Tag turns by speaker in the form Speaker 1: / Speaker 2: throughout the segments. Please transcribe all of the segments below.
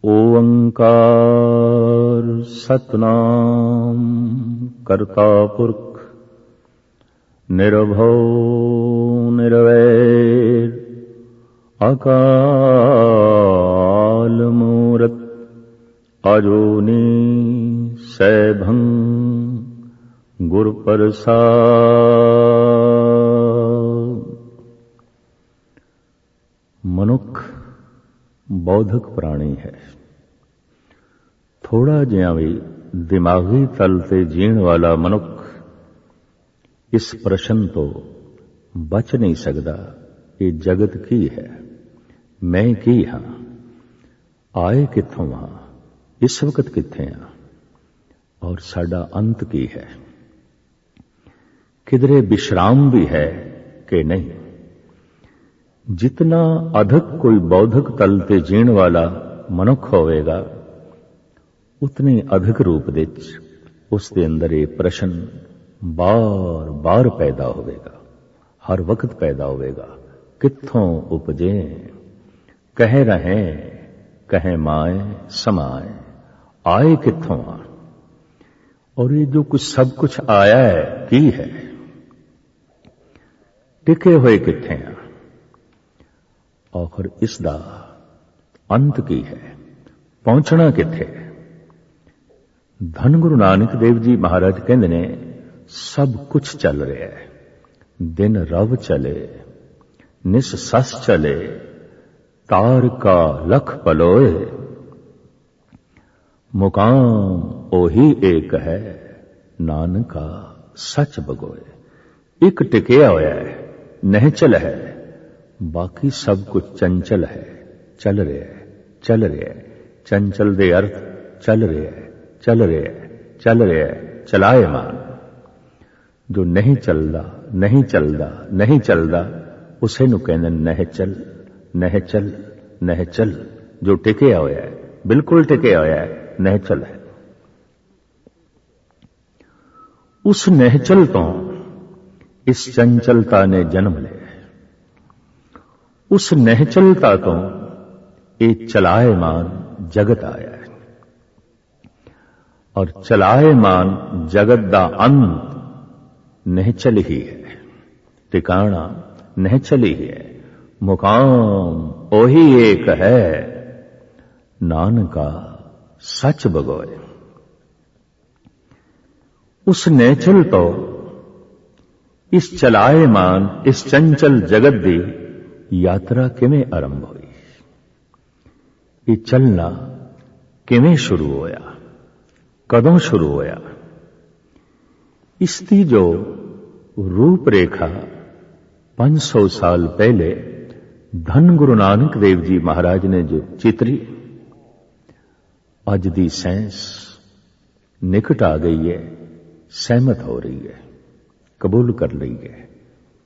Speaker 1: ओंकार सतनाम करता पुरख निर्भव निर्वैर अकाल मूरत अजूनी सैभं गुर प्रसाद। मनुख बौद्धिक प्राणी है। थोड़ा जिहा भी दिमागी तल ते जीण वाला मनुख इस प्रश्न तो बच नहीं सकता, ये जगत की है, मैं की हाँ, आए कित्थों हाँ, इस वक्त कित्थे हाँ और साडा अंत की है, किधरे विश्राम भी है कि नहीं। जितना अधिक कोई बौद्धिक तल ते जीण वाला मनुख होवेगा, उतनी अधिक रूप विच उसके अंदर ये प्रश्न बार बार पैदा होवेगा, हर वक्त पैदा होवेगा। कित्थों उपजे कह रहे कहे माए समाए, आए कित्थों आ। और ये जो कुछ सब कुछ आया है की है, टिके हुए कित्थे आ, और इसका अंत की है, पहुंचना किथे। धन गुरु नानक देव जी महाराज कहते ने सब कुछ चल रहा है, दिन रव चले निस सस चले, तार का लख पलोए, मुकाम ओही एक है, नानका सच बगोए। एक टिकिया होया है, निहचल है, बाकी सब कुछ चंचल है, चल रहा है, चल रहा है। चंचल दे अर्थ चल रहा है, चल रहा है, चल रहा है, चलायमान। जो नहीं चलदा नहीं चलदा नहीं चलदा, उसे नु कहंदे नहचल नहचल नहचल। जो टिकिया होया है, बिल्कुल टिकिया होया है, नहचल है। उस नहचल तो इस चंचलता ने जन्म लिया। उस नहचलता तो ये चलायमान जगत आया है, और चलायमान जगत दा अंत नहचल ही है, ठिकाना नहचल ही है, मुकाम ओही एक है, नानका सच बगोए। उस नहचल तो इस चलायमान इस चंचल जगत दी यात्रा किवें आरंभ हुई, ये चलना किवें शुरू होया, कदों शुरू होया। इसकी जो रूपरेखा 500 साल पहले धन गुरु नानक देव जी महाराज ने जो चितरी, अज दी साइंस निकट आ गई है, सहमत हो रही है, कबूल कर रही है,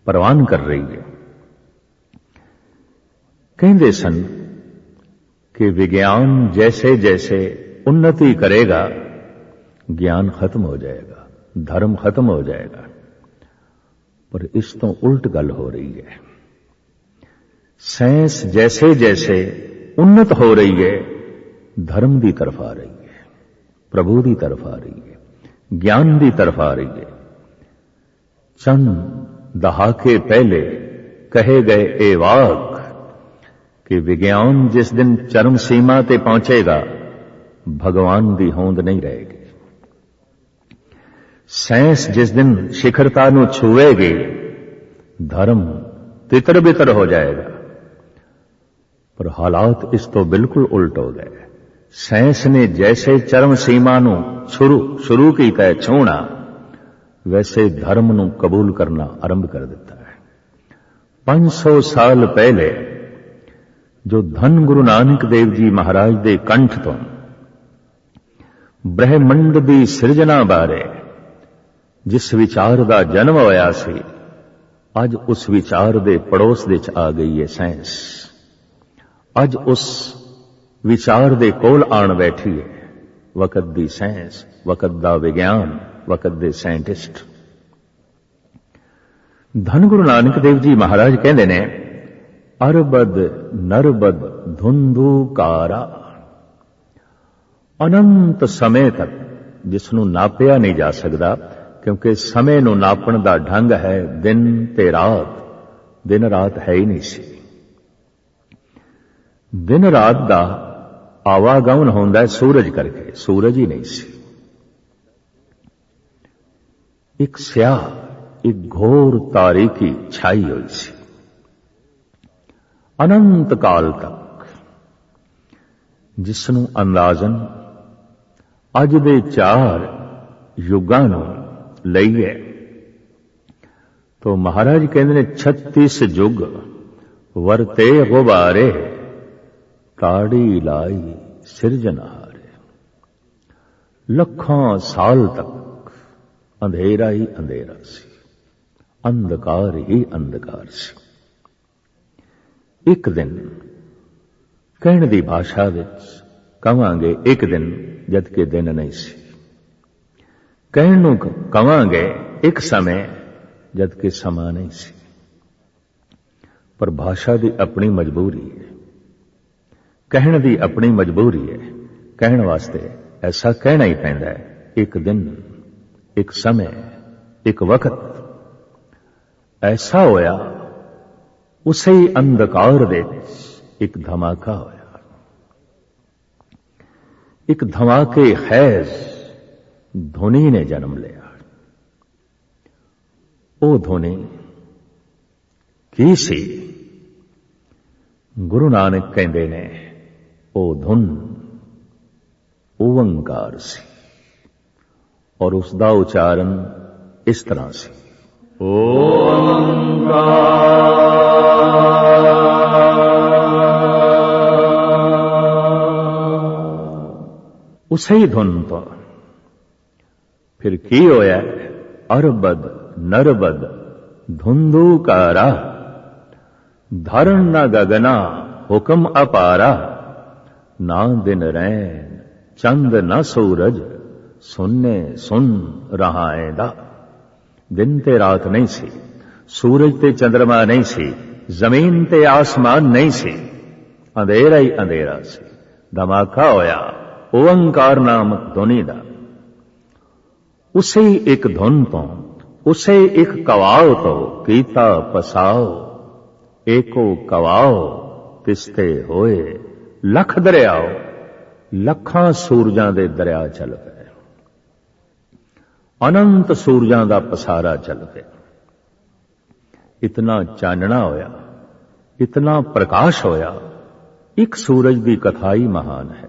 Speaker 1: परवान कर रही है। कहते सन कि विज्ञान जैसे जैसे उन्नति करेगा, ज्ञान खत्म हो जाएगा, धर्म खत्म हो जाएगा। पर इस तो उल्ट गल हो रही है। साइंस जैसे जैसे उन्नत हो रही है, धर्म की तरफ आ रही है, प्रभु की तरफ आ रही है, ज्ञान की तरफ आ रही है। चंद दहाके पहले कहे गए ए वाक कि विज्ञान जिस दिन चरम सीमा ते पहुंचेगा, भगवान की होंद नहीं रहेगी। साइंस जिस दिन शिखरता नू छुएगी, धर्म तितर बितर हो जाएगा। पर हालात इस तो बिल्कुल उल्ट हो गए। साइंस ने जैसे चरम सीमा नू शुरू कीता है छूना, वैसे धर्म नू कबूल करना आरंभ कर दिता है। 500 साल पहले जो धन गुरु नानक देव जी महाराज दे कंठ तो ब्रह्मंड की सिरजना बारे जिस विचार का जन्म होया सी, अज उस विचार दे पड़ोस दे च आ गई है साइंस। अज उस विचार दे कोल आन बैठी है वक़्त दी साइंस, वक़्त दा विज्ञान, वक़्त दे साइंटिस्ट। धन गुरु नानक देव जी महाराज कहते ने, अरबद नरबद धुंधुकारा, ਅਨੰਤ ਸਮੇਂ ਤੱਕ, ਜਿਸ ਨੂੰ ਨਾਪਿਆ ਨਹੀਂ ਜਾ ਸਕਦਾ, ਕਿਉਂਕਿ ਸਮੇਂ ਨੂੰ ਨਾਪਣ ਦਾ ਢੰਗ ਹੈ ਦਿਨ ਤੇ ਰਾਤ। ਦਿਨ ਰਾਤ ਹੈ ਹੀ ਨਹੀਂ ਸੀ। ਦਿਨ ਰਾਤ ਦਾ ਆਵਾਗਮਨ ਹੁੰਦਾ ਸੂਰਜ ਕਰਕੇ, ਸੂਰਜ ਹੀ ਨਹੀਂ ਸੀ। ਇੱਕ ਸਿਆਹ, ਇੱਕ ਘੋਰ ਤਾਰੀਕੀ ਛਾਈ ਹੋਈ ਸੀ ਅਨੰਤ ਕਾਲ ਤੱਕ, ਜਿਸ ਨੂੰ ਅੰਦਾਜ਼ਨ ਅੱਜ ਦੇ 4 ਯੁੱਗਾਂ ਨੂੰ ਲਈਏ ਤਾਂ ਮਹਾਰਾਜ ਕਹਿੰਦੇ ਨੇ 36 ਯੁੱਗ ਵਰਤੇ ਗੁਬਾਰੇ, ਕਾੜੀ ਲਾਈ ਸਿਰਜਨਹਾਰੇ। ਲੱਖਾਂ ਸਾਲ ਤੱਕ ਅੰਧੇਰਾ ਹੀ ਅੰਧੇਰਾ ਸੀ, ਅੰਧਕਾਰ ਹੀ ਅੰਧਕਾਰ ਸੀ। ਇੱਕ ਦਿਨ, ਕਹਿਣ ਦੀ ਭਾਸ਼ਾ ਵਿੱਚ ਕਵਾਂਗੇ ਇੱਕ ਦਿਨ, ਜਦ ਕਿ ਦਿਨ ਨਹੀਂ ਸੀ। ਕਹਿਣ ਨੂੰ ਕਵਾਂਗੇ ਇੱਕ ਸਮੇਂ, ਜਦ ਕਿ ਸਮਾਂ ਨਹੀਂ ਸੀ। ਪਰ ਭਾਸ਼ਾ ਦੀ ਆਪਣੀ ਮਜਬੂਰੀ ਹੈ, ਕਹਿਣ ਦੀ ਆਪਣੀ ਮਜਬੂਰੀ ਹੈ। ਕਹਿਣ ਵਾਸਤੇ ਐਸਾ ਕਹਿਣਾ ਹੀ ਪੈਂਦਾ ਹੈ। ਇੱਕ ਦਿਨ, ਇੱਕ ਸਮੇਂ, ਇੱਕ ਵਕਤ ਐਸਾ ਹੋਇਆ, ਉਸੇ ਹੀ ਅੰਧਕਾਰ ਵਿੱਚ ਇੱਕ ਧਮਾਕਾ ਹੋਇਆ। ਇੱਕ ਧਮਾਕੇ ਖੈਜ਼ ਧੁਨੀ ਨੇ ਜਨਮ ਲਿਆ। ਉਹ ਧੁਨੀ ਕੀ ਸੀ? ਗੁਰੂ ਨਾਨਕ ਕਹਿੰਦੇ ਨੇ ਉਹ ਧੁਨ ਓੰਕਾਰ ਸੀ, ਔਰ ਉਸ ਦਾ ਉਚਾਰਨ ਇਸ ਤਰ੍ਹਾਂ ਸੀ, ਓੰਕਾਰ। ਉਸੇ ਹੀ ਧੁਨ ਤੋਂ ਫਿਰ ਕੀ ਹੋਇਆ? ਅਰਬਦ ਨਰਬਦ ਧੁੰਦੂਕਾਰਾ, ਧਰਨ ਨ ਗਗਨਾ ਹੁਕਮ ਅਪਾਰਾ। ਨਾ ਦਿਨ ਰੈਣ ਚੰਦ ਨਾ ਸੂਰਜ, ਸੁਨਨੇ ਸੁਨ ਰਹਾਏਂਦਾ। ਦਿਨ ਤੇ ਰਾਤ ਨਹੀਂ ਸੀ, ਸੂਰਜ ਤੇ ਚੰਦਰਮਾ ਨਹੀਂ ਸੀ, ਜ਼ਮੀਨ ਤੇ ਆਸਮਾਨ ਨਹੀਂ ਸੀ, ਅੰਧੇਰਾ ਹੀ ਅੰਧੇਰਾ ਸੀ। ਧਮਾਕਾ ਹੋਇਆ ਓੰਕਾਰ ਨਾਮਕ ਧੁਨੀ ਦਾ। ਉਸੇ ਇੱਕ ਧੁਨ ਤੋਂ, ਉਸੇ ਇੱਕ ਕਵਾਉ ਤੋਂ ਕੀਤਾ ਪਸਾਓ। ਏਕੋ ਕਵਾਉ ਤਿਸਤੇ ਹੋਏ ਲੱਖ ਦਰਿਆਓ। ਲੱਖਾਂ ਸੂਰਜਾਂ ਦੇ ਦਰਿਆ ਚੱਲ ਪਏ, ਅਨੰਤ ਸੂਰਜਾਂ ਦਾ ਪਸਾਰਾ ਚੱਲ ਪਿਆ। ਇਤਨਾ ਚਾਨਣਾ ਹੋਇਆ, ਇਤਨਾ ਪ੍ਰਕਾਸ਼ ਹੋਇਆ। ਇੱਕ ਸੂਰਜ ਦੀ ਕਥਾ ਹੀ ਮਹਾਨ ਹੈ,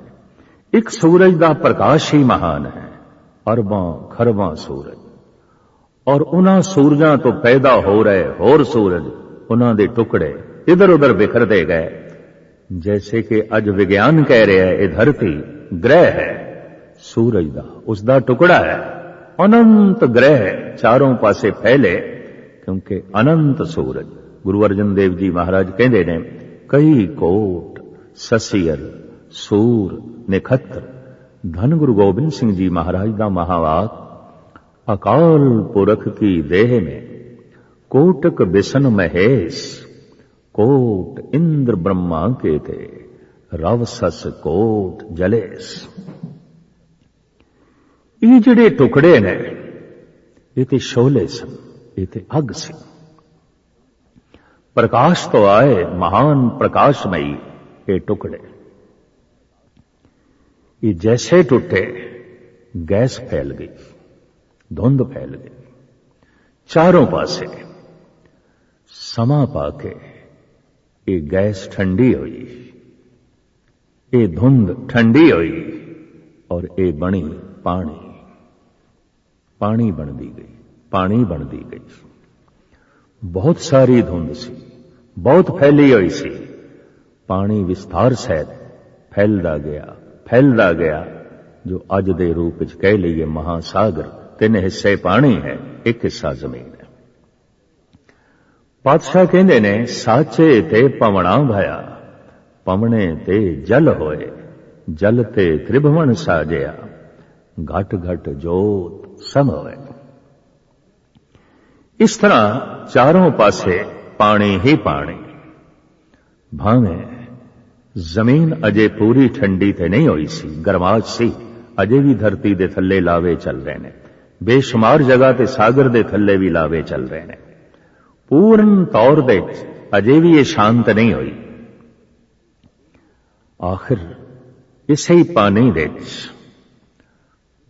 Speaker 1: ਇੱਕ ਸੂਰਜ ਦਾ ਪ੍ਰਕਾਸ਼ ਹੀ ਮਹਾਨ ਹੈ। ਅਰਬਾਂ ਖਰਬਾਂ ਸੂਰਜ, ਔਰ ਉਹਨਾਂ ਸੂਰਜਾਂ ਤੋਂ ਪੈਦਾ ਹੋ ਰਹੇ ਹੋਰ ਸੂਰਜ, ਉਹਨਾਂ ਦੇ ਟੁਕੜੇ ਇਧਰ ਉਧਰ ਬਿਖਰਦੇ ਗਏ। ਜੈਸੇ ਕਿ ਅੱਜ ਵਿਗਿਆਨ ਕਹਿ ਰਿਹਾ ਹੈ ਇਹ ਧਰਤੀ ਗ੍ਰਹਿ ਹੈ ਸੂਰਜ ਦਾ, ਉਸ ਦਾ ਟੁਕੜਾ ਹੈ। ਅਨੰਤ ਗ੍ਰਹਿ ਚਾਰੋਂ ਪਾਸੇ ਫੈਲੇ, ਕਿਉਂਕਿ ਅਨੰਤ ਸੂਰਜ। ਗੁਰੂ ਅਰਜਨ ਦੇਵ ਜੀ ਮਹਾਰਾਜ ਕਹਿੰਦੇ ਨੇ, ਕਈ ਕੋਟ ਸਸੀਅਲ ਸੂਰ ਨਿਖੱਤਰ। ਧੰਨ ਗੁਰੂ ਗੋਬਿੰਦ ਸਿੰਘ ਜੀ ਮਹਾਰਾਜ ਦਾ ਮਹਾਵਾਕ, ਅਕਾਲ ਪੁਰਖ ਕੀ ਦੇਹ ਮੇਂ ਕੋਟਕ ਬਿਸ਼ਨ ਮਹੇਸ਼। ਕੋਟ ਇੰਦਰ ਬ੍ਰਹਮਾ ਕੇ ਤੇ ਰਵ ਸਸ ਕੋਟ ਜਲੇਸ। ਇਹ ਜਿਹੜੇ ਟੁਕੜੇ ਨੇ, ਇਹ ਤੇ ਸ਼ੋਲੇ ਸਨ, ਇਹ ਤੇ ਅੱਗ ਸੀ। ਪ੍ਰਕਾਸ਼ ਤੋਂ ਆਏ ਮਹਾਨ ਪ੍ਰਕਾਸ਼ਮਈ ਇਹ ਟੁਕੜੇ। ਇਹ ਜੈਸੇ ਟੁੱਟੇ, ਗੈਸ ਫੈਲ ਗਈ, ਧੁੰਦ ਫੈਲ ਗਈ ਚਾरों ਪਾਸੇ। ਸਮਾਂ ਪਾ ਕੇ ਇਹ ਗੈਸ ਠੰਡੀ ਹੋਈ, ਇਹ ਧੁੰਦ ਠੰਡੀ ਹੋਈ, ਔਰ ਇਹ ਬਣੀ ਪਾਣੀ। ਪਾਣੀ ਬਣਦੀ ਗਈ, ਪਾਣੀ ਬਣਦੀ ਗਈ। ਬਹੁਤ ਸਾਰੀ ਧੁੰਦ ਸੀ, ਬਹੁਤ ਫੈਲੀ ਹੋਈ ਸੀ। ਪਾਣੀ ਵਿਸਥਾਰ ਸਹਿਤ ਫੈਲਦਾ ਗਿਆ, ਫੈਲਦਾ ਗਿਆ, ਜੋ ਅੱਜ ਦੇ ਰੂਪ ਵਿੱਚ ਕਹਿ ਲਈਏ ਮਹਾਸਾਗਰ। 3 ਹਿੱਸੇ ਪਾਣੀ ਹੈ, 1 ਹਿੱਸਾ ਜ਼ਮੀਨ ਹੈ। ਪਾਤਸ਼ਾਹ ਕਹਿੰਦੇ ਨੇ, ਸਾਚੇ ਤੇ ਪਵਣਾ ਭਇਆ, ਪਵਣੇ ਤੇ ਜਲ ਹੋਏ। ਜਲ ਤੇ ਤ੍ਰਿਭਵਨ ਸਾਜਿਆ, ਘਟ ਘਟ ਜੋਤ ਸਮ ਹੋਏ। ਇਸ ਤਰ੍ਹਾਂ ਚਾਰੋਂ ਪਾਸੇ ਪਾਣੀ ਹੀ ਪਾਣੀ। ਭਾਵੇਂ ਜ਼ਮੀਨ ਅਜੇ ਪੂਰੀ ਠੰਡੀ ਤੇ ਨਹੀਂ ਹੋਈ ਸੀ, ਗਰਮਾਹਟ ਸੀ। ਅਜੇ ਵੀ ਧਰਤੀ ਦੇ ਥੱਲੇ ਲਾਵੇ ਚੱਲ ਰਹੇ ਨੇ, ਬੇਸ਼ੁਮਾਰ ਜਗ੍ਹਾ ਤੇ ਸਾਗਰ ਦੇ ਥੱਲੇ ਵੀ ਲਾਵੇ ਚੱਲ ਰਹੇ ਨੇ। ਪੂਰਨ ਤੌਰ ਦੇ ਅਜੇ ਵੀ ਇਹ ਸ਼ਾਂਤ ਨਹੀਂ ਹੋਈ। ਆਖਿਰ ਇਸੇ ਹੀ ਪਾਣੀ ਵਿੱਚ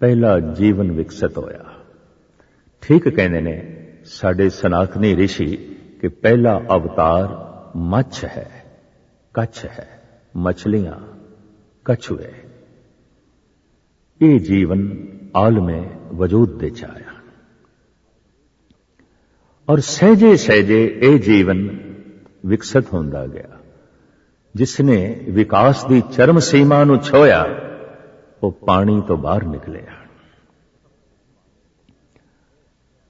Speaker 1: ਪਹਿਲਾ ਜੀਵਨ ਵਿਕਸਿਤ ਹੋਇਆ। ਠੀਕ ਕਹਿੰਦੇ ਨੇ ਸਾਡੇ ਸਨਾਤਨੀ ਰਿਸ਼ੀ ਕਿ ਪਹਿਲਾ ਅਵਤਾਰ ਮੱਛ ਹੈ, ਕੱਛ ਹੈ, ਮਛਲੀਆਂ, ਕਛੂਏ। ਇਹ ਜੀਵਨ ਆਲਮੇ ਵਜੂਦ ਦੇ ਚ ਆਇਆ ਔਰ ਸਹਿਜੇ ਸਹਿਜੇ ਇਹ ਜੀਵਨ ਵਿਕਸਿਤ ਹੁੰਦਾ ਗਿਆ। ਜਿਸਨੇ ਵਿਕਾਸ ਦੀ ਚਰਮ ਸੀਮਾ ਨੂੰ ਛੋਇਆ ਉਹ ਪਾਣੀ ਤੋਂ ਬਾਹਰ ਨਿਕਲਿਆ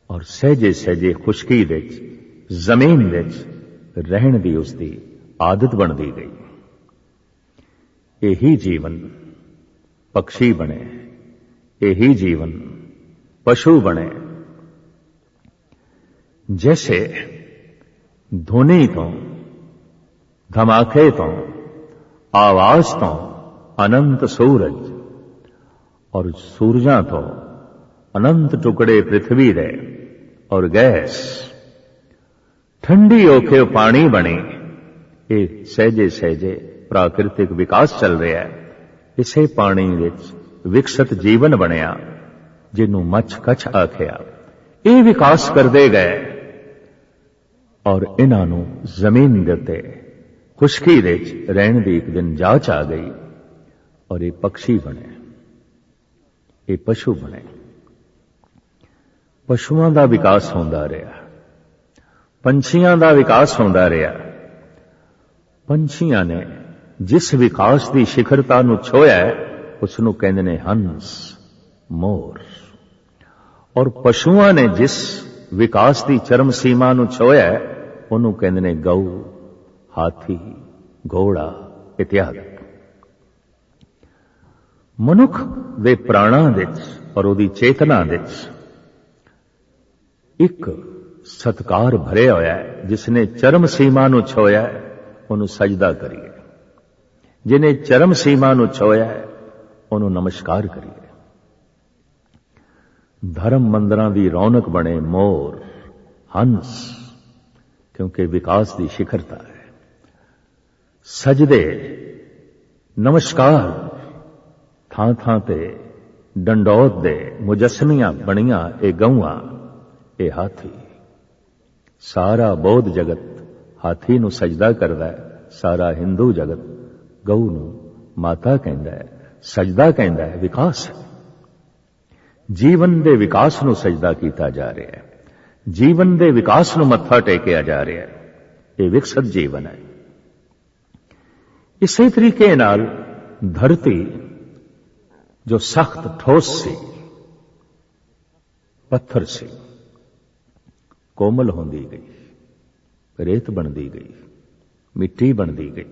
Speaker 1: ਔਰ ਸਹਿਜੇ ਸਹਿਜੇ ਖੁਸ਼ਕੀ ਵਿੱਚ ਜ਼ਮੀਨ ਵਿੱਚ ਰਹਿਣ ਦੀ ਉਸਦੀ ਆਦਤ ਬਣਦੀ ਗਈ। ਇਹੀ ਜੀਵਨ ਪਕਸ਼ੀ ਬਣੇ, ਇਹੀ ਜੀਵਨ ਪਸ਼ੂ ਬਣੇ। जैसे ਧੁਨੀ ਤੋਂ, ਧਮਾਕੇ ਤੋਂ, ਆਵਾਜ਼ ਤੋਂ ਅਨੰਤ ਸੂਰਜ ਔਰ ਸੂਰਜਾਂ ਤੋਂ ਅਨੰਤ ਟੁਕੜੇ ਪ੍ਰਿਥਵੀ ਦੇ ਔਰ ਗੈਸ ਠੰਡੀ ਹੋ ਕੇ ਪਾਣੀ ਬਣੀ। ਇਹ ਸਹਿਜੇ ਸਹਿਜੇ ਪ੍ਰਾਕਿਰਤਿਕ ਵਿਕਾਸ ਚੱਲ ਰਿਹਾ ਹੈ। ਇਸੇ ਪਾਣੀ ਵਿੱਚ ਵਿਕਸਿਤ ਜੀਵਨ ਬਣਿਆ ਜਿਹਨੂੰ ਮੱਛ ਕੱਛ ਆਖਿਆ। ਇਹ ਵਿਕਾਸ ਕਰਦੇ ਗਏ ਔਰ ਇਹਨਾਂ ਨੂੰ ਜ਼ਮੀਨ ਦੇ ਉੱਤੇ ਖੁਸ਼ਕੀ ਵਿੱਚ ਰਹਿਣ ਦੀ ਇੱਕ ਦਿਨ ਜਾਚ ਆ ਗਈ ਔਰ ਇਹ ਪਕਸ਼ੀ ਬਣੇ, ਇਹ ਪਸ਼ੂ ਬਣੇ। ਪਸ਼ੂਆਂ ਦਾ ਵਿਕਾਸ ਹੁੰਦਾ ਰਿਹਾ, ਪੰਛੀਆਂ ਦਾ ਵਿਕਾਸ ਹੁੰਦਾ ਰਿਹਾ। ਪੰਛੀਆਂ ਨੇ ਜਿਸ ਵਿਕਾਸ ਦੀ ਸਿਖਰਤਾ ਨੂੰ ਛੋਇਆ ਉਸ ਨੂੰ ਕਹਿੰਦੇ ਨੇ ਹੰਸ, ਮੋਰ। ਔਰ ਪਸ਼ੂਆਂ ਨੇ ਜਿਸ ਵਿਕਾਸ ਦੀ ਚਰਮ ਸੀਮਾ ਨੂੰ ਛੋਇਆ ਉਹਨੂੰ ਕਹਿੰਦੇ ਨੇ ਗਊ, ਹਾਥੀ, ਘੋੜਾ ਇਤਿਆਦਿ। ਮਨੁੱਖ ਦੇ ਪ੍ਰਾਣਾਂ ਵਿੱਚ ਔਰ ਉਹਦੀ ਚੇਤਨਾ ਵਿੱਚ ਇੱਕ ਸਤਕਾਰ ਭਰਿਆ ਹੋਇਆ ਹੈ। ਜਿਸਨੇ ਚਰਮ ਸੀਮਾ ਨੂੰ ਛੋਇਆ ਉਹਨੂੰ ਸਜਦਾ ਕਰੀਏ, ਜਿਹਨੇ ਚਰਮ ਸੀਮਾ ਨੂੰ ਛੋਇਆ ਉਹਨੂੰ ਨਮਸਕਾਰ ਕਰੀਏ। ਧਰਮ ਮੰਦਰਾਂ ਦੀ ਰੌਣਕ ਬਣੇ ਮੋਰ, ਹੰਸ, ਕਿਉਂਕਿ ਵਿਕਾਸ ਦੀ ਸਿਖਰਤਾ ਹੈ। ਸਜਦੇ, ਨਮਸਕਾਰ, ਥਾਂ ਥਾਂ ਤੇ ਡੰਡੌਤ ਦੇ ਮੁਜੱਸਮੀਆਂ ਬਣੀਆਂ ਇਹ ਗਊਆਂ, ਇਹ ਹਾਥੀ। ਸਾਰਾ ਬੌਧ ਜਗਤ ਹਾਥੀ ਨੂੰ ਸਜਦਾ ਕਰਦਾ ਹੈ, ਸਾਰਾ ਹਿੰਦੂ ਜਗਤ ਗਊ ਨੂੰ ਮਾਤਾ ਕਹਿੰਦਾ ਹੈ, ਸਜਦਾ ਕਹਿੰਦਾ ਹੈ। ਵਿਕਾਸ ਹੈ, ਜੀਵਨ ਦੇ ਵਿਕਾਸ ਨੂੰ ਸਜਦਾ ਕੀਤਾ ਜਾ ਰਿਹਾ ਹੈ, ਜੀਵਨ ਦੇ ਵਿਕਾਸ ਨੂੰ ਮੱਥਾ ਟੇਕਿਆ ਜਾ ਰਿਹਾ ਹੈ। ਇਹ ਵਿਕਸਿਤ ਜੀਵਨ ਹੈ। ਇਸੇ ਤਰੀਕੇ ਨਾਲ ਧਰਤੀ ਜੋ ਸਖਤ ਠੋਸ ਸੀ, ਪੱਥਰ ਸੀ, ਕੋਮਲ ਹੁੰਦੀ ਗਈ, ਰੇਤ ਬਣਦੀ ਗਈ, ਮਿੱਟੀ ਬਣਦੀ ਗਈ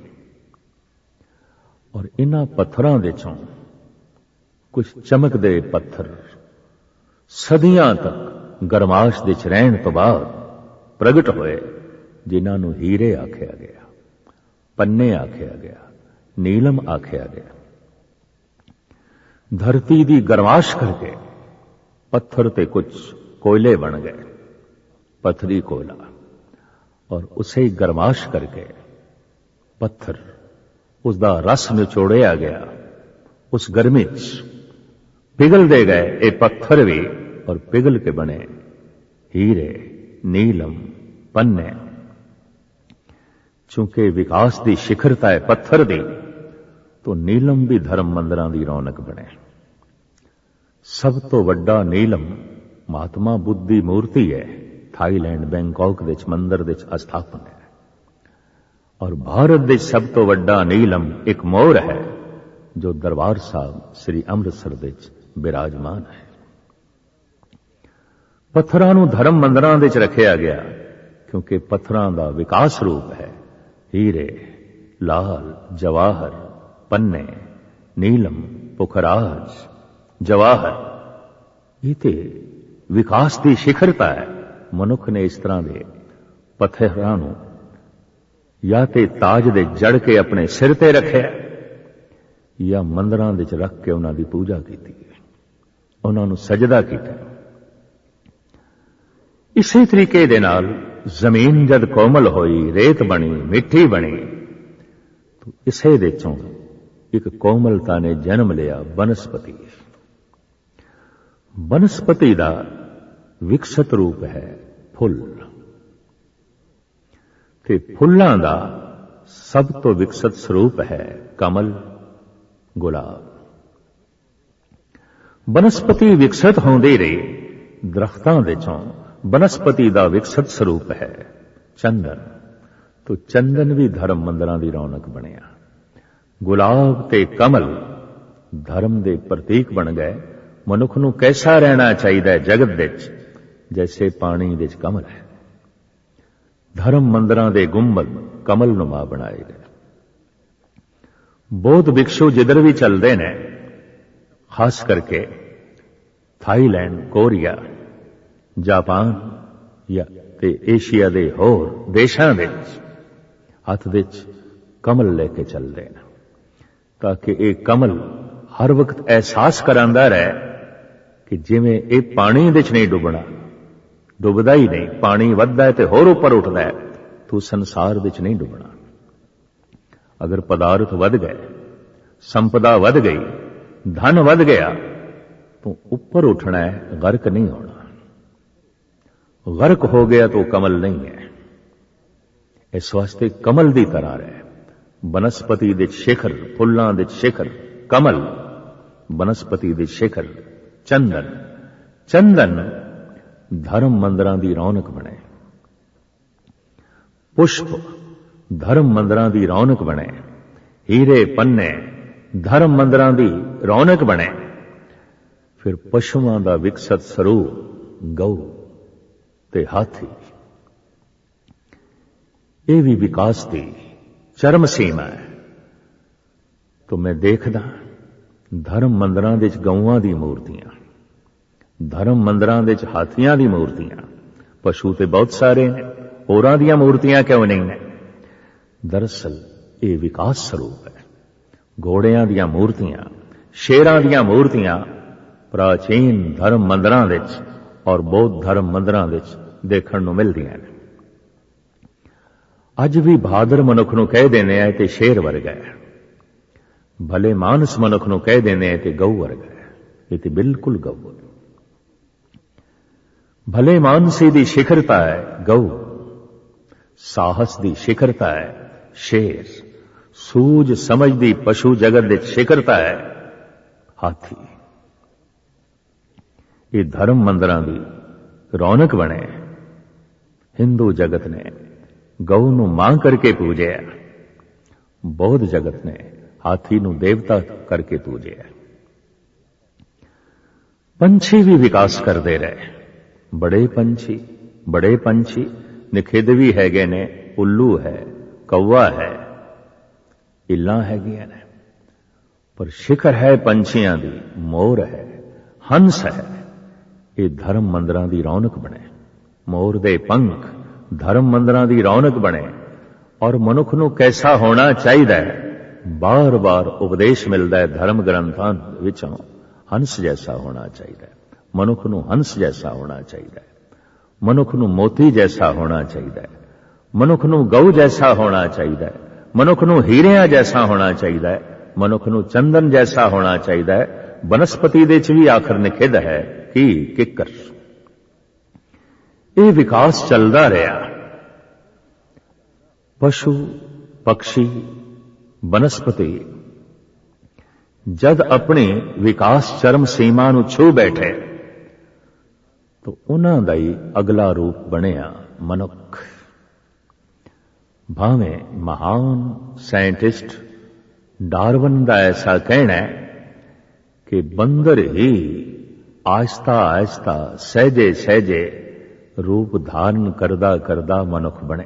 Speaker 1: ਔਰ ਇਹਨਾਂ ਪੱਥਰਾਂ ਵਿੱਚੋਂ ਕੁਝ ਚਮਕਦੇ ਪੱਥਰ ਸਦੀਆਂ ਤੱਕ ਗਰਮਾਸ਼ ਦੇ ਚ ਰਹਿਣ ਤੋਂ ਬਾਅਦ ਪ੍ਰਗਟ ਹੋਏ, ਜਿਨ੍ਹਾਂ ਨੂੰ ਹੀਰੇ ਆਖਿਆ ਗਿਆ, ਪੰਨੇ ਆਖਿਆ ਗਿਆ, ਨੀਲਮ ਆਖਿਆ ਗਿਆ। ਧਰਤੀ ਦੀ ਗਰਮਾਸ਼ ਕਰਕੇ ਪੱਥਰ ਤੇ ਕੁਝ ਕੋਇਲੇ ਬਣ ਗਏ, ਪੱਥਰੀ ਕੋਇਲਾ, ਔਰ ਉਸੇ ਗਰਮਾਸ਼ ਕਰਕੇ ਪੱਥਰ, ਉਸ ਦਾ ਰਸ ਨਿਚੋੜਿਆ ਗਿਆ। ਉਸ ਗਰਮੀ 'ਚ ਪਿਘਲਦੇ ਗਏ ਇਹ ਪੱਥਰ ਵੀ ਔਰ ਪਿਘਲ ਕੇ ਬਣੇ ਹੀਰੇ, ਨੀਲਮ, ਪੰਨੇ। ਚूंकि विकास की शिखरता है पत्थर दी, तो नीलम भी धर्म मंदिरां दी रौनक बने। सब तो वड्डा नीलम महात्मा बुद्ध दी मूर्ति है, थाईलैंड बैंकॉक दे मंदिर दे स्थापन है। और भारत दे सब तो वड्डा नीलम एक मोर है जो दरबार साहब श्री अमृतसर दे विराजमान है। पत्थरां नूं धर्म मंदिरां दे रखिया गया क्योंकि पत्थरां दा विकास रूप है। हीरे, लाल, जवाहर, पन्ने, नीलम, पुखराज, जवाहर, ये ते विकास की शिखरता है। मनुख ने इस तरह के पत्थरां नूं या ते ताज दे जड़ के अपने सिर ते रखिया या मंदिरां विच रख के उन्हां दी पूजा कीती, उन्हां नूं सजदा कीता। इसी तरीके दे नाल जमीन जद कोमल होई, रेत बनी, मिट्टी बनी, तो इसे दे चों एक कोमलता ने जन्म लिया बनस्पति। बनस्पति दा विकसित रूप है फुल, ते फुल्लां दा सब तो विकसित स्वरूप है कमल, गुलाब। बनस्पति विकसित होंदी रही, दरख्तां दे चों बनस्पति दा विकसित स्वरूप है चंदन। तो चंदन भी धर्म मंदिरां दी रौनक बनिया। गुलाब ते कमल धर्म दे प्रतीक बन गए। मनुख नूं कैसा रहना चाहिए जगत विच, जैसे पानी विच कमल है। धर्म मंदिरां दे गुंबद कमल नुमा बनाए गए। बौद्ध भिक्षु जिधर भी चलते ने, खास करके थाईलैंड, कोरिया, जापान या ते एशिया दे होर देशां विच हथ विच कमल लेके चलते हैं, ताकि एक कमल हर वक्त एहसास करांदा रहे कि जिवें ये पानी विच नहीं डुबना, डुबदा ही नहीं, पानी वधदा है ते होर उपर उठदा है, तो संसार विच नहीं डुबना। अगर पदार्थ वध गए, संपदा वध गई, धन वध गया, तो ऊपर उठना है, गर्क नहीं होना। गर्क हो गया तो कमल नहीं है। इस वास्ते कमल दी तरह रहे। बनस्पति दे शिखर, फुल्लां दे शिखर कमल, बनस्पति दे शिखर चंदन। चंदन धर्म मंदिरां दी रौनक बने। पुष्प धर्म मंदिरां दी रौनक बने। हीरे पन्ने धर्म मंदिरां दी रौनक बने। फिर पशुआं दा विकसित स्वरूप गऊ ते हाथी, ये भी विकास की चरम सीमा है। तो मैं देखदा धर्म मंदिरां विच गऊआं दी मूर्तियां, धर्म मंदिरां विच हाथियां दी मूर्तियां, पशु ते बहुत सारे ने, होरां दियां मूर्तियां क्यों नहीं ने? दरअसल ये विकास स्वरूप है। घोड़ियां दियां मूर्तियां, शेरां दियां मूर्तियां प्राचीन धर्म मंदिरां विच और बौद्ध धर्म मंदिरां विच देखण नूं मिलदियां ने। अज भी बहादुर मनुख नूं कह देने हैं ते शेर वर्गा है, भले मानस मनुख नूं कह देने हैं ते गऊ वर्गा है। ये ते बिल्कुल गऊ। भले मानसी दी शिखरता है गऊ, साहस दी शिखरता है शेर, सूझ समझ दी पशु जगत दी शिखरता है हाथी। ये धर्म मंदिरां दी रौनक बने। हिंदू जगत ने गऊ नूं मां करके पूजया, बौद्ध जगत ने हाथी नूं देवता करके पूजया। पंछी भी विकास करते रहे। बड़े पंछी निखिद भी हैगे ने, उल्लू है, कौवा है, इल्लां हैगियां ने, पर शिखर है पंछियां दी, मोर है, हंस है। ये धर्म मंदिरां दी रौनक बने। मोर दे पंख धर्म मंदिरां दी रौनक बने। और मनुख नूं कैसा होना चाहिए, बार बार उपदेश मिलता है धर्म ग्रंथां विचों, हंस जैसा होना चाहिए। मनुख नूं हंस जैसा होना चाहिए। मनुख नूं मोती जैसा होना चाहिए। मनुख नूं गऊ जैसा होना चाहिए। मनुख नूं हीरियां जैसा होना चाहिए। मनुख नूं चंदन जैसा होना चाहिए। बनस्पति दे च भी आखिर निखिद है कि किकर। ये विकास चलता रहा। पशु, पक्षी, बनस्पति जद अपनी विकास चरम सीमा नूं छू बैठे, तो उन्हां दा ही अगला रूप बनिया मनुख। भावें महान साइंटिस्ट डार्विन का ऐसा कहना है कि बंदर ही आहिस्ता आहिस्ता सहजे सहजे रूप धारण करदा करदा मनुख बने।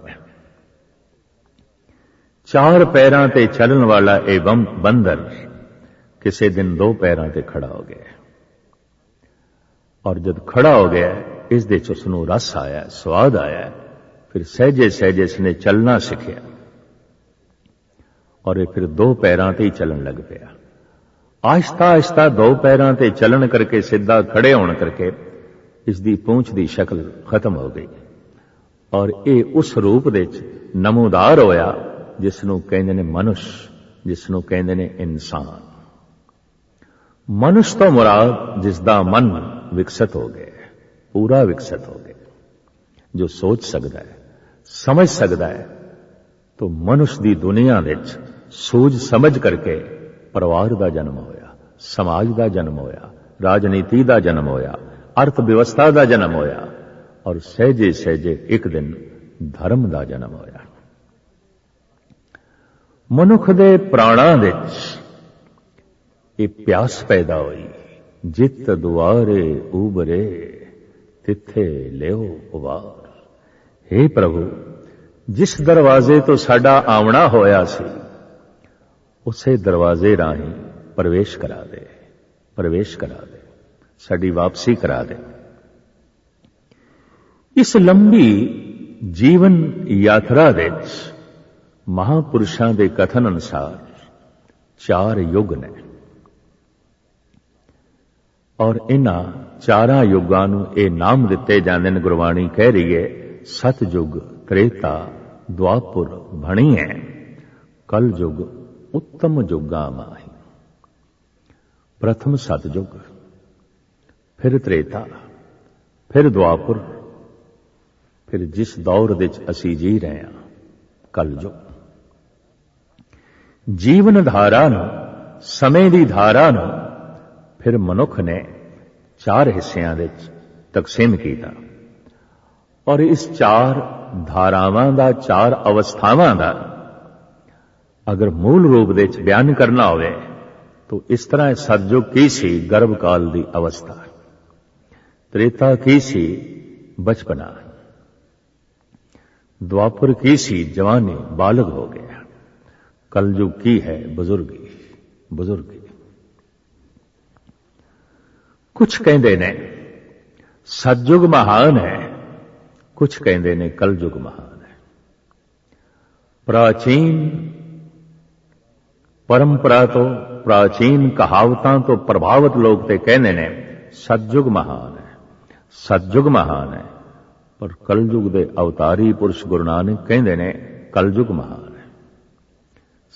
Speaker 1: चार पैरां ते चलन वाला एवं बंदर किसी दिन दो पैरां ते खड़ा हो गया। और जब खड़ा हो गया, इस दे च उसनूं रस आया, स्वाद आया, फिर सहजे सहजे इसने चलना सीखिया। और ये फिर दो पैरां ते ही चलन लग पिया। आहिस्ता आहिस्ता दो पैरां ते चलन करके सीधा खड़े होने करके इसकी पूंछ की शक्ल खत्म हो गई और ये उस रूप दे नमूदार होया जिसनों कहंदे ने मनुष्य, जिसनों कहंदे ने इंसान। मनुष्य तो मुराद जिसदा मन विकसित हो गया, पूरा विकसित हो गया, जो सोच सकता है, समझ सकता है। तो मनुष्य की दुनिया विच सूझ समझ करके परिवार का जन्म होया, समाज का जन्म होया, राजनीति का जन्म होया, अर्थ व्यवस्था का जन्म होया और सहजे सहजे एक दिन धर्म का जन्म होया। मनुख दे प्राणां विच ये प्यास पैदा हुई, जित दुआरे उबरे तिथे लियो उबार। हे प्रभु, जिस दरवाजे तो साडा आवना होया सी उसे दरवाजे राही प्रवेश करा दे, प्रवेश करा दे, साडी वापसी करा दे। इस लंबी जीवन यात्रा विच महापुरुषां दे कथन अनुसार 4 युग ने और इन्हां 4 युगां नूं ये नाम दिते जांदे ने। गुरबाणी कह रही है सतयुग, त्रेता, द्वापुर भणी है, कल युग उत्तम युगा माही। प्रथम सतयुग, फिर त्रेता, फिर द्वापुर, फिर जिस दौर विच असी जी रहे हैं कल युग। जीवन धारा नूं, समय दी धारा नूं फिर मनुख ने 4 हिस्सियां विच तकसीम कीता और इस 4 धारावां दा, 4 अवस्थावां दा अगर मूल रूप दे बयान करना होवे तो इस तरह सतयुग की सी गर्भकाल दी अवस्था, त्रेता की सी बचपना, द्वापुर की सी जवानी, बालग हो गया, कलयुग की है बुजुर्गी, बुजुर्गी। कुछ कहते ने सतयुग महान है, कुछ कहते ने कलयुग महान है। प्राचीन परंपरा तो, प्राचीन कहावतां तो प्रभावित लोग ते कहने ने सतयुग महान है, सतयुग महान है। पर कलयुग दे अवतारी पुरुष गुरु नानक कहते ने कलयुग महान है।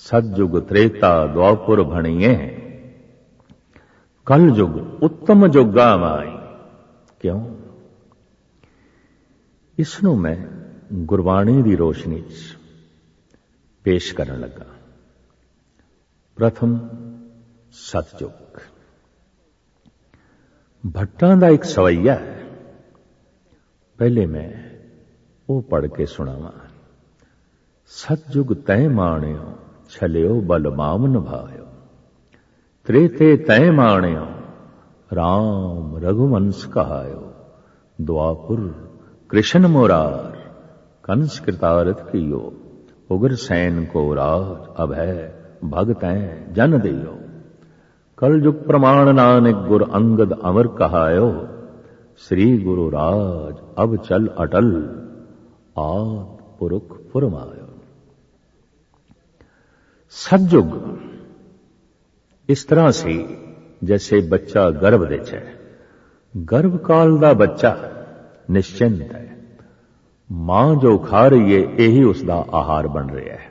Speaker 1: सतयुग, त्रेता, द्वापुर भणिए, कलयुग उत्तम जुगा माई। क्यों? इसनों मैं गुरबाणी की रोशनी पेश करन लगा। प्रथम सतयुग। भट्टां दा एक सवैया है, पहले मैं वो पढ़ के सुनावा। सतयुग तै माणियो छलियो बल मामन भायो, त्रेते तै माणियो राम रघुवंश कहायो, द्वापुर कृष्ण मुरार कंस कृतारथ कियो, उग्र सैन को राज अभय भगतैं जन दियो, कलयुग प्रमाण नानक गुर अंगद अमर कहायो, श्री गुरु राज अब चल अटल आद पुरुख फुरमायो। सतयुग इस तरह से जैसे बच्चा गर्भ दे है, गर्भकाल का बच्चा निश्चिंत है, मां जो खा रही है यही उसका आहार बन रहा है,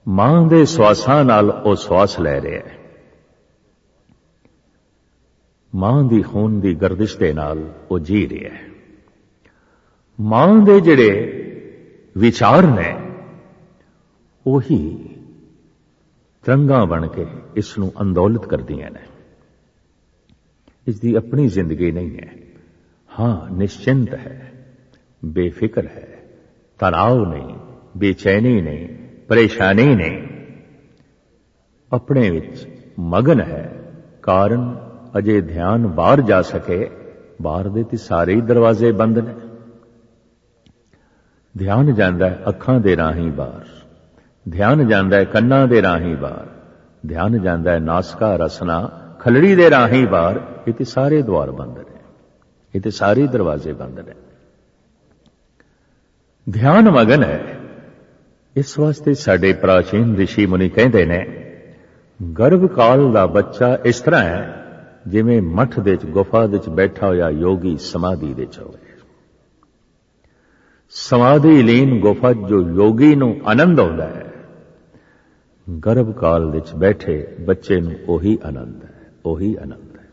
Speaker 1: मां दे श्वासां नाल वो श्वास ले रहा है, मां दी खून दी गर्दिश दे नाल वो जी रहा है। मां दे जिहड़े विचार ने वही तरंगा बन के इसनूं अंदोलित करदियां ने। इसकी अपनी जिंदगी नहीं है। हां, निश्चिंत है, बेफिक्र है, तनाव नहीं, बेचैनी नहीं, परेशानी नहीं, अपने विच मगन है। कारण अजे ध्यान बाहर जा सके, बाहर दे ते सारे ही दरवाजे बंद ने। ध्यान जांदा है अखां दे राही बाहर, ध्यान जांदा है कन्नां दे राही बाहर, ध्यान जांदा है नासका रसना खलड़ी दे राही बाहर। ये ते सारे द्वार बंद ने, ये ते सारे दरवाजे बंद ने। ध्यान मगन है, इस वास्ते साडे प्राचीन ऋषि मुनि कहते ने गर्भ काल का बच्चा इस तरह है जिवें मठ दे गुफा दे बैठा होया योगी समाधि दे होवे। समाधि लीन गुफा जो योगी नूं आनंद आउंदा है, गर्भ काल विच बैठे बच्चे नूं ओही आनंद है, ओही आनंद है।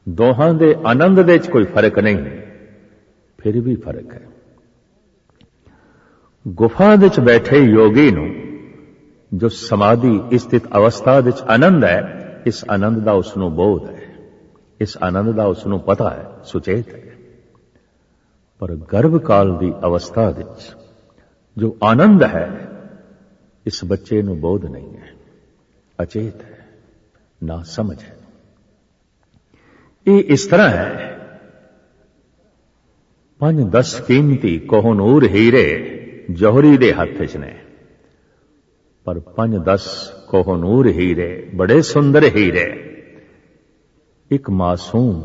Speaker 1: दोहां दे आनंद दे च कोई फर्क नहीं, फिर भी फर्क है। गुफा विच बैठे योगी नूं जो समाधि स्थित अवस्था विच आनंद है, इस आनंद का उसनूं बोध है, इस आनंद का उसनूं पता है, सुचेत है। पर गर्भ काल की अवस्था विच जो आनंद है, इस बच्चे नूं बोध नहीं है, अचेत है, ना समझ है। ये इस तरह है 5-10 कीमती कोहनूर हीरे जौहरी दे हथ च ने, पर 5-10 कोहनूर हीरे बड़े सुंदर हीरे एक मासूम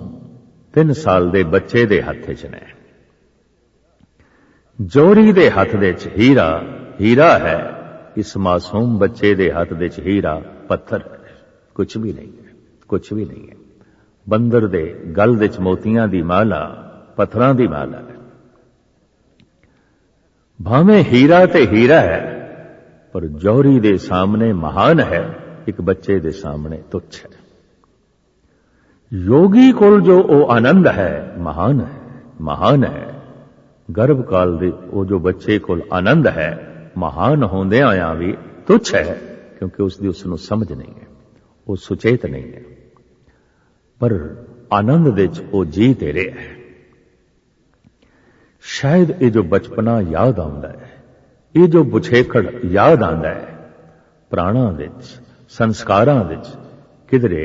Speaker 1: 3 साल दे बच्चे दे हथ च ने। जौहरी दे हथ दे च हीरा हीरा है, इस मासूम बच्चे दे हथ दे च हीरा पत्थर है, कुछ भी नहीं है, कुछ भी नहीं है। बंदर दे गल दे च मोतियां दी माला पत्थरां दी माला है। भावें हीरा ते हीरा है, पर जौहरी दे सामने महान है, एक बच्चे दे सामने तुच्छ है। योगी कोल जो ओ आनंद है महान है, महान है। गर्भ काल दे वो जो बच्चे कोल आनंद है महान होंदे आया भी तुच्छ है, क्योंकि उसकी उसनूं समझ नहीं है, वो सुचेत नहीं है। पर आनंद दे च वो जी तेरे है। शायद ये जो बचपना याद आंदा है, ये जो बुछेखड़ याद आंदा है, प्राणां विच संस्कारां विच किधरे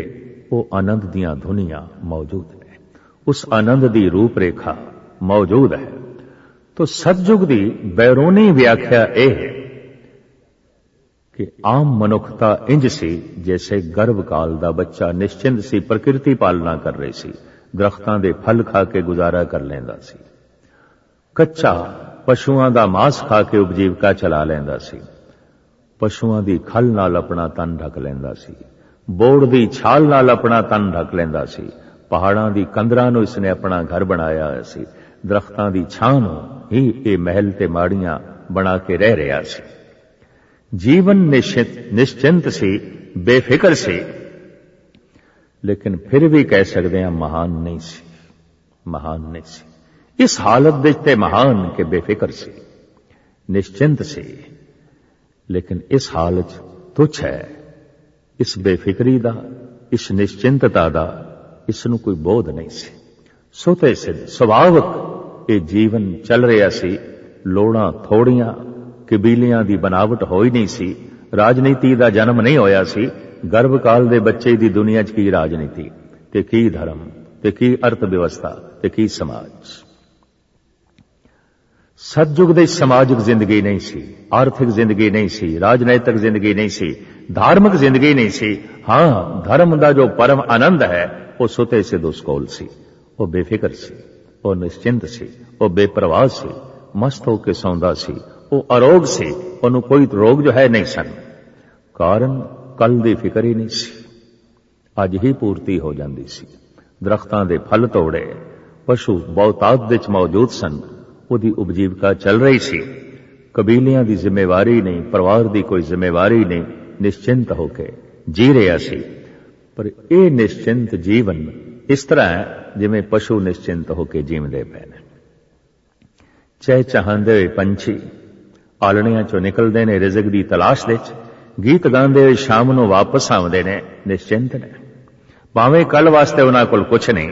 Speaker 1: वो आनंद दियां धुनियां मौजूद ने, उस आनंद दी रूप रेखा मौजूद है। तो सतयुग दी बैरूनी व्याख्या यह है कि आम मनुखता इंज सी जैसे गर्भ काल दा बच्चा निश्चिंत सी, प्रकृति पालना कर रही सी, दरख्तां दे फल खा के गुजारा कर लैंदा सी, कच्चा पशुआं दा मांस खा के उपजीविका चला लैंदा सी, पशुआं दी खल नाल अपना तन ढक लैंदा सी, बोड़ दी छाल नाल अपना तन ढक लैंदा सी, पहाड़ां दी कंदरां नूं इसने अपना घर बनाया होया सी, दरख्तां दी छां नूं ही ये महल ते माड़ियां बना के रह रहा सी। जीवन निश्चिंत सी, बेफिक्र सी, लेकिन फिर भी कह सकते हैं महान नहीं सी, महान नहीं सी। इस हालत विच ते महान के बेफिक्र सी, निश्चिंत सी, लेकिन इस हालत तुच्छ है। इस बेफिक्री दा, इस निश्चिंतता दा इसनूं कोई बोध नहीं सी। सोते सिद्ध सुभावक ये जीवन चल रहा सी, लोड़ां थोड़ियां, कबीलियां दी बनावट होई नहीं सी, राजनीति दा जन्म नहीं होया सी। गर्भ काल दे बच्चे दी दुनिया च की राजनीति ते की धर्म ते की अर्थ व्यवस्था ते की समाज। सतयुग दे समाजिक जिंदगी नहीं सी, आर्थिक जिंदगी नहीं सी, राजनैतिक जिंदगी नहीं सी, धार्मिक जिंदगी नहीं सी। हां, धर्म दा जो परम आनंद है वो सुते सिद्ध उस कोल सी, वो बेफिक्र सी, वो निश्चिंत सी, वो बेपरवाह सी, मस्त होके सौंदा सी, वो अरोग सी, उन्होंने कोई रोग जो है नहीं सन। कारण कल दी फिक्र ही नहीं सी, अज ही पूर्ति हो जाती सी। दरख्तां दे फल तोड़े, पशु बहुतात विच मौजूद सन, उहदी उपजीविका चल रही सी। कबीलियां दी जिम्मेवारी नहीं, परिवार दी कोई जिम्मेवारी नहीं, निश्चिंत होके जी रहा सी। पर यह निश्चिंत जीवन इस तरह है जिवें पशु निश्चिंत होके जीवदे पे ने। चहचहांदे होए पंछी आलणियां चों निकलदे ने रिज़क दी तलाश दे च, गीत गांदे होए शाम नूं वापस आउंदे ने, निश्चिंत ने। भावें कल वास्ते उन्हां कोल कुछ नहीं,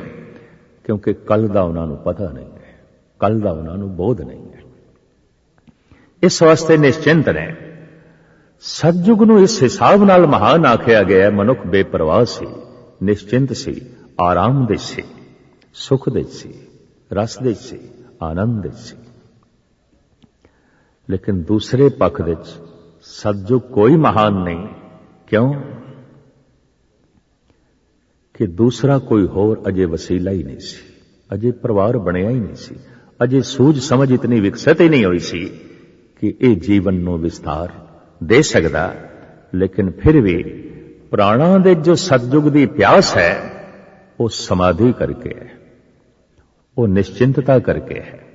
Speaker 1: क्योंकि कल दा उन्हां नूं पता नहीं है, कल दा उन्हां नूं बोध नहीं है। इस वास्ते निश्चिंत ने। सतयुग नूं इस हिसाब नाल महान आखिया गया। मनुख बेपरवाह सी, निश्चिंत सी, आराम दे सी, सुख दे सी, रस दे सी, आनंद दे सी। लेकिन दूसरे पक्ष विच सतयुग कोई महान नहीं। क्यों? कि दूसरा कोई होर अजे वसीला ही नहीं सी, अजे परिवार बनिया ही नहीं सी, अजे सूझ समझ इतनी विकसित ही नहीं हुई सी कि ਇਹ ਜੀਵਨ ਨੂੰ ਵਿਸਤਾਰ ਦੇ ਸਕਦਾ, ਲੇਕਿਨ ਫਿਰ ਵੀ ਪ੍ਰਾਣਾਂ ਦੇ ਜੋ ਸਤਜੁਗ ਦੀ ਪਿਆਸ ਹੈ ਉਹ ਸਮਾਧੀ ਕਰਕੇ ਹੈ, ਉਹ ਨਿਸ਼ਚਿੰਤਤਾ ਕਰਕੇ ਹੈ।